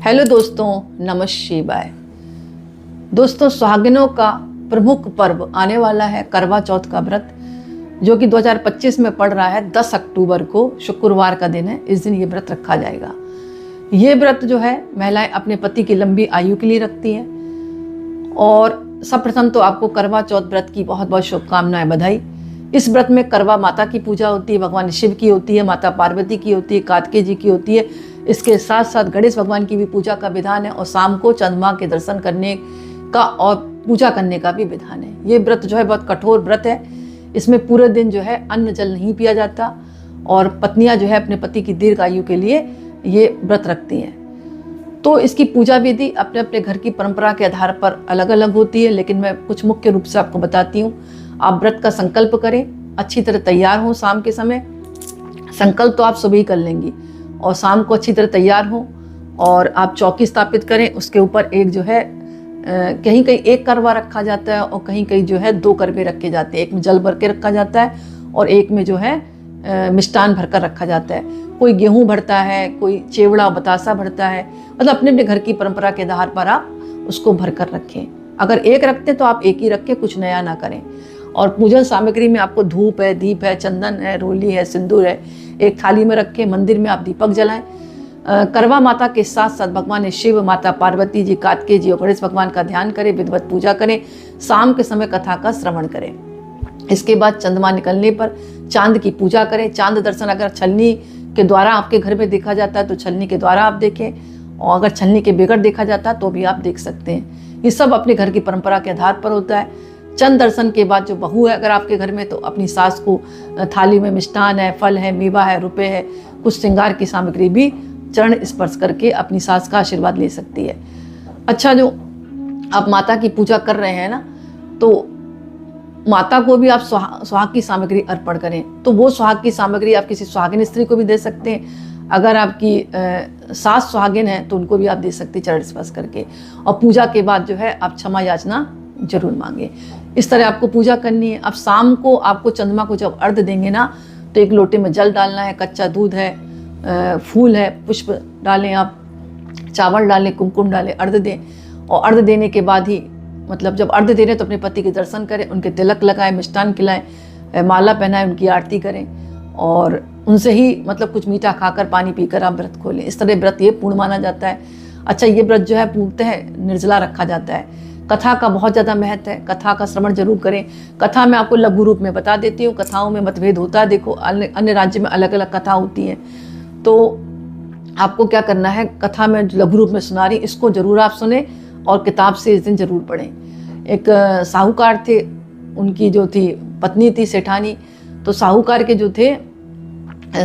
Hello दोस्तों, नमः शिवाय। दोस्तों, सुहागिनों का प्रमुख पर्व आने वाला है करवा चौथ का व्रत, जो कि 2025 में पड़ रहा है 10 अक्टूबर को, शुक्रवार का दिन है। इस दिन ये व्रत रखा जाएगा। ये व्रत जो है महिलाएं अपने पति की लंबी आयु के लिए रखती हैं। और सर्वप्रथम तो आपको करवा चौथ व्रत की बहुत बहुत शुभकामनाएं, बधाई। इस व्रत में करवा माता की पूजा होती है, भगवान शिव की होती है, माता पार्वती की होती है, कार्तिकेय जी की होती है। इसके साथ साथ गणेश भगवान की भी पूजा का विधान है और शाम को चंद्रमा के दर्शन करने का और पूजा करने का भी विधान है। ये व्रत जो है बहुत कठोर व्रत है। इसमें पूरे दिन जो है अन्न जल नहीं पिया जाता और पत्नियां जो है अपने पति की दीर्घ आयु के लिए ये व्रत रखती हैं। तो इसकी पूजा विधि अपने अपने घर की परंपरा के आधार पर अलग अलग होती है, लेकिन मैं कुछ मुख्य रूप से आपको बताती हूँ। आप व्रत का संकल्प करें, अच्छी तरह तैयार हों। शाम के समय संकल्प तो आप सुबह ही कर लेंगी और शाम को अच्छी तरह तैयार हों और आप चौकी स्थापित करें। उसके ऊपर एक जो है कहीं कहीं एक करवा रखा जाता है और कहीं कहीं जो है 2 करवे रखे जाते हैं। एक में जल भर के रखा जाता है और एक में जो है मिष्टान भरकर रखा जाता है। कोई गेहूं भरता है, कोई चेवड़ा बतासा भरता है। मतलब अपने अपने घर की परंपरा के आधार पर आप उसको भरकर रखें। अगर एक रखते तो आप एक ही रखें, कुछ नया ना करें। और पूजन सामग्री में आपको धूप है, दीप है, चंदन है, रोली है, सिंदूर है, एक थाली में रखें। मंदिर में आप दीपक जलाएं। करवा माता के साथ साथ भगवान शिव, माता पार्वती जी, कार्तिकेय जी और गणेश भगवान का ध्यान करें, विधिवत पूजा करें। शाम के समय कथा का श्रवण करें। इसके बाद चंद्रमा निकलने पर चांद की पूजा करें। चांद दर्शन अगर छलनी के द्वारा आपके घर में देखा जाता है तो छलनी के द्वारा आप देखें, और अगर छलनी के बगैर देखा जाता है तो भी आप देख सकते हैं। ये सब अपने घर की परंपरा के आधार पर होता है। चंद दर्शन के बाद जो बहू है अगर आपके घर में, तो अपनी सास को थाली में मिष्ठान है, फल है, मेवा है, रुपए है, कुछ श्रृंगार की सामग्री भी चरण स्पर्श करके अपनी सास का आशीर्वाद ले सकती है। अच्छा, जो आप माता की पूजा कर रहे हैं ना, तो माता को भी आप सुहाग की सामग्री अर्पण करें। तो वो सुहाग की सामग्री आप किसी सुहागिन स्त्री को भी दे सकते हैं। अगर आपकी सास सुहागिन है तो उनको भी आप दे सकते हैं चरण स्पर्श करके। और पूजा के बाद जो है आप क्षमा याचना जरूर मांगे। इस तरह आपको पूजा करनी है। अब शाम को आपको चंद्रमा को जब अर्घ देंगे ना, तो एक लोटे में जल डालना है, कच्चा दूध है, फूल है, पुष्प डालें, आप चावल डालें, कुमकुम डालें, अर्घ दें। और अर्घ देने के बाद ही, मतलब जब अर्घ दे रहे हैं तो अपने पति के दर्शन करें, उनके तिलक लगाएं, मिष्ठान खिलाएं, माला पहनाएं, उनकी आरती करें और उनसे ही मतलब कुछ मीठा खाकर, पानी पीकर आप व्रत खोलें। इस तरह व्रत ये पूर्ण माना जाता है। अच्छा, ये व्रत जो है पूर्णतः निर्जला रखा जाता है। कथा का बहुत ज़्यादा महत्व है। कथा का श्रवण जरूर करें। कथा मैं आपको लघु रूप में बता देती हूँ। कथाओं में मतभेद होता है। देखो, अन्य राज्य में अलग अलग कथा होती है। तो आपको क्या करना है, कथा में लघु रूप में सुना रही, इसको जरूर आप सुने और किताब से इस दिन जरूर पढ़ें। एक साहूकार थे, उनकी जो थी पत्नी थी सेठानी। तो साहूकार के जो थे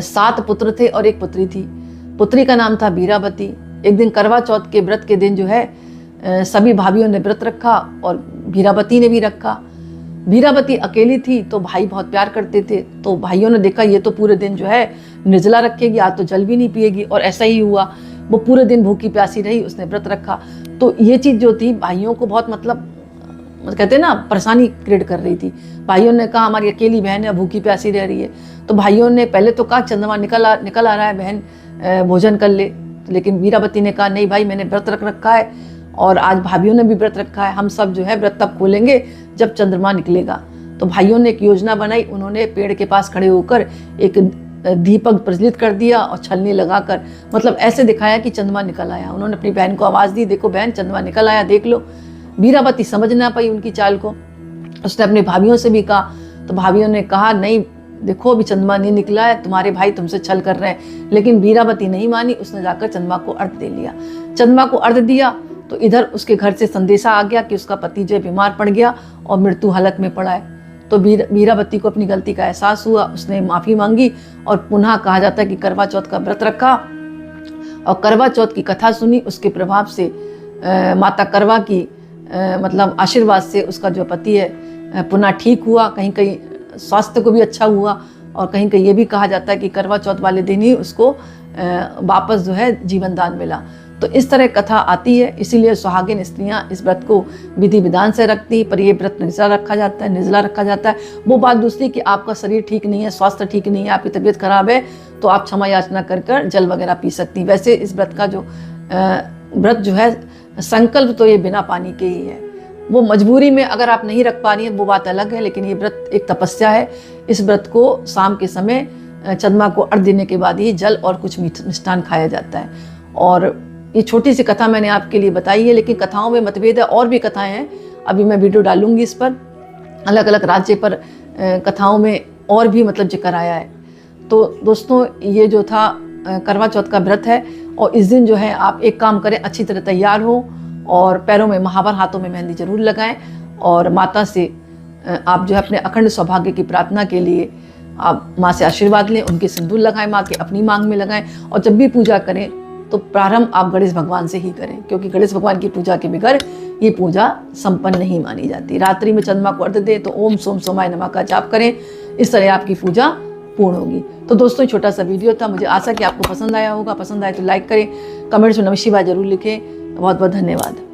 7 पुत्र थे और एक पुत्री थी। पुत्री का नाम था बीरावती। एक दिन करवा चौथ के व्रत के दिन जो है सभी भाभियों ने व्रत रखा और बीरावती ने भी रखा। बीरावती अकेली थी तो भाई बहुत प्यार करते थे। तो भाइयों ने देखा ये तो पूरे दिन जो है निर्जला रखेगी, आज तो जल भी नहीं पिएगी। और ऐसा ही हुआ, वो पूरे दिन भूखी प्यासी रही, उसने व्रत रखा। तो ये चीज़ जो थी भाइयों को बहुत मतलब कहते हैं ना, परेशानी क्रिएट कर रही थी। भाइयों ने कहा हमारी अकेली बहन है, भूखी प्यासी रह रही है। तो भाइयों ने पहले तो कहा चंद्रमा निकल आ रहा है, बहन भोजन कर ले। लेकिन बीरावती ने कहा नहीं भाई, मैंने व्रत रख रखा है और आज भाभियों ने भी व्रत रखा है। हम सब जो है व्रत तब खोलेंगे जब चंद्रमा निकलेगा। तो भाइयों ने एक योजना बनाई। उन्होंने पेड़ के पास खड़े होकर एक दीपक प्रज्वलित कर दिया और छलनी लगाकर मतलब ऐसे दिखाया कि चंद्रमा निकल आया। उन्होंने अपनी बहन को आवाज़ दी, देखो बहन चंद्रमा निकल आया, देख लो। बीरावती समझ ना पाई उनकी चाल को। उसने अपनी भाभियों से भी कहा, तो भाभियों ने कहा नहीं देखो अभी चंद्रमा नहीं निकला है, तुम्हारे भाई तुमसे छल कर रहे हैं। लेकिन बीरावती नहीं मानी, उसने जाकर चंद्रमा को अर्घ दे लिया। चंद्रमा को अर्घ दिया तो इधर उसके घर से संदेशा आ गया कि उसका पति जो बीमार पड़ गया और मृत्यु हालत में पड़ा है। तो बीरावती को अपनी गलती का एहसास हुआ। उसने माफ़ी मांगी और पुनः कहा जाता है कि करवा चौथ का व्रत रखा और करवा चौथ की कथा सुनी। उसके प्रभाव से माता करवा की मतलब आशीर्वाद से उसका जो पति है पुनः ठीक हुआ। कहीं कहीं स्वास्थ्य को भी अच्छा हुआ और कहीं कहीं ये भी कहा जाता है कि करवा चौथ वाले दिन ही उसको वापस जो है जीवन दान मिला। तो इस तरह कथा आती है। इसीलिए सुहागिन स्त्रियां इस व्रत को विधि विधान से रखती, पर ये व्रत निर्जला रखा जाता है। वो बात दूसरी कि आपका शरीर ठीक नहीं है, स्वास्थ्य ठीक नहीं है, आपकी तबीयत खराब है, तो आप क्षमा याचना कर जल वगैरह पी सकती। वैसे इस व्रत का जो व्रत जो है, संकल्प तो ये बिना पानी के ही है। वो मजबूरी में अगर आप नहीं रख पा रही हैं वो बात अलग है, लेकिन ये व्रत एक तपस्या है। इस व्रत को शाम के समय चंद्रमा को अर्घ्य देने के बाद ही जल और कुछ मिष्ठान खाया जाता है। और ये छोटी सी कथा मैंने आपके लिए बताई है, लेकिन कथाओं में मतभेद है, और भी कथाएं हैं, अभी मैं वीडियो डालूंगी इस पर। अलग अलग राज्य पर कथाओं में और भी मतलब जिक्र आया है। तो दोस्तों ये जो था करवा चौथ का व्रत है, और इस दिन जो है आप एक काम करें, अच्छी तरह तैयार हो और पैरों में महावर, हाथों में मेहंदी जरूर लगाएं, और माता से आप जो है अपने अखंड सौभाग्य की प्रार्थना के लिए आप माँ से आशीर्वाद लें, उनके सिंदूर लगाएं, माँ के अपनी मांग में लगाएं। और जब भी पूजा करें तो प्रारंभ आप गणेश भगवान से ही करें, क्योंकि गणेश भगवान की पूजा के बगैर ये पूजा संपन्न नहीं मानी जाती। रात्रि में चंद्रमा को अर्घ्य दे तो ओम सोम सोमाय नमः का जाप करें, इस तरह आपकी पूजा पूर्ण होगी। तो दोस्तों छोटा सा वीडियो था, मुझे आशा कि आपको पसंद आया होगा। पसंद आए तो लाइक करें, कमेंट्स में नमः शिवाय जरूर लिखें। बहुत बहुत धन्यवाद।